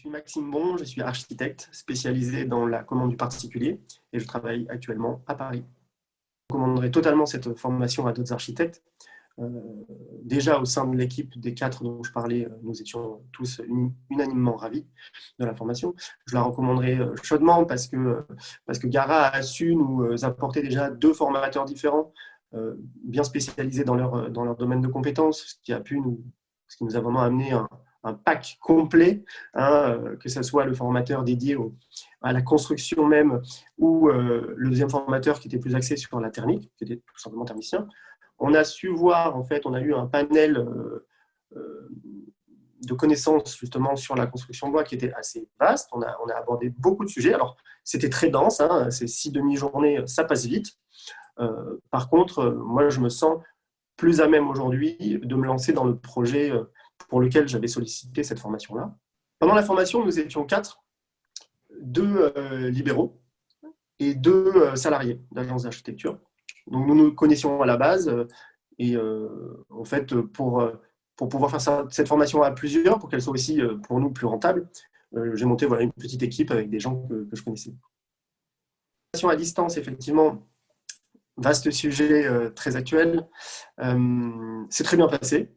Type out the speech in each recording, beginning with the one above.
suis Maxime Bon, je suis architecte spécialisé dans la commande du particulier et je travaille actuellement à Paris. Je recommanderais totalement cette formation à d'autres architectes. Euh, Déjà au sein de l'équipe des 4 dont je parlais, nous étions tous unanimement ravis de la formation. Je la recommanderais chaudement parce que Gara a su nous apporter déjà 2 formateurs différents, bien spécialisés dans leur domaine de compétences, ce qui nous a vraiment amené un pack complet, hein, que ce soit le formateur dédié à la construction même ou le deuxième formateur qui était plus axé sur la thermique, qui était tout simplement thermicien. On a su voir, en fait, on a eu un panel de connaissances justement sur la construction bois qui était assez vaste. On a abordé beaucoup de sujets. Alors, c'était très dense, hein, ces 6 demi-journées, ça passe vite. Par contre, moi, je me sens plus à même aujourd'hui de me lancer dans le projet pour lequel j'avais sollicité cette formation-là. Pendant la formation, nous étions 4, 2 libéraux et 2 salariés d'agence d'architecture. Donc nous nous connaissions à la base et en fait, pour pouvoir faire cette formation à plusieurs, pour qu'elle soit aussi pour nous plus rentable, j'ai monté voilà, une petite équipe avec des gens que je connaissais. La formation à distance, effectivement, vaste sujet très actuel. C'est très bien passé.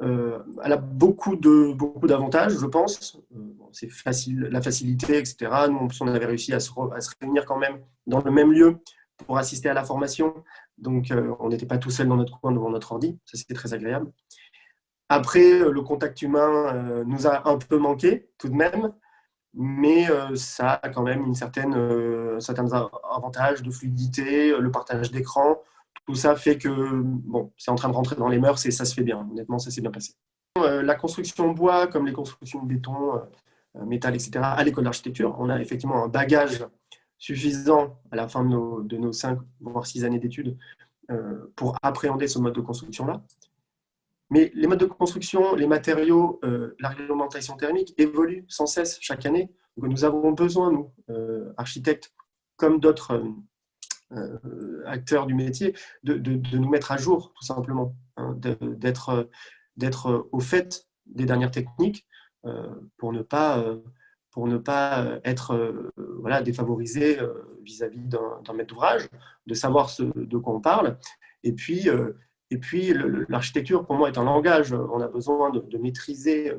Elle a beaucoup d'avantages, je pense. C'est facile, la facilité, etc. Nous, on avait réussi à se réunir quand même dans le même lieu pour assister à la formation. Donc, on n'était pas tout seul dans notre coin devant notre ordi. Ça, c'était très agréable. Après, le contact humain nous a un peu manqué tout de même, mais ça a quand même certains avantages de fluidité, le partage d'écran. Tout ça fait que bon, c'est en train de rentrer dans les mœurs et ça se fait bien. Honnêtement, ça s'est bien passé. La construction bois, comme les constructions béton, métal, etc., à l'école d'architecture, on a effectivement un bagage suffisant à la fin de nos 5 voire 6 années d'études pour appréhender ce mode de construction-là. Mais les modes de construction, les matériaux, la réglementation thermique évoluent sans cesse chaque année. Donc nous avons besoin, nous, architectes, comme d'autres acteurs du métier, de nous mettre à jour, tout simplement, hein, d'être au fait des dernières techniques pour ne pas être voilà, défavorisé vis-à-vis d'un maître d'ouvrage, de savoir de quoi on parle. Et puis l'architecture, pour moi, est un langage. On a besoin de maîtriser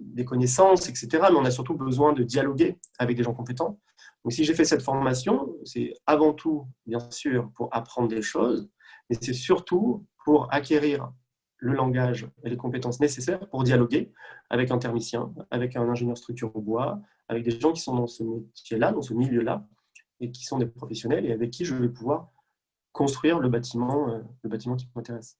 des connaissances, etc. Mais on a surtout besoin de dialoguer avec des gens compétents. Donc, si j'ai fait cette formation, c'est avant tout, bien sûr, pour apprendre des choses, mais c'est surtout pour acquérir le langage et les compétences nécessaires pour dialoguer avec un thermicien, avec un ingénieur structure au bois, avec des gens qui sont dans ce métier-là, dans ce milieu-là, et qui sont des professionnels et avec qui je vais pouvoir construire le bâtiment qui m'intéresse.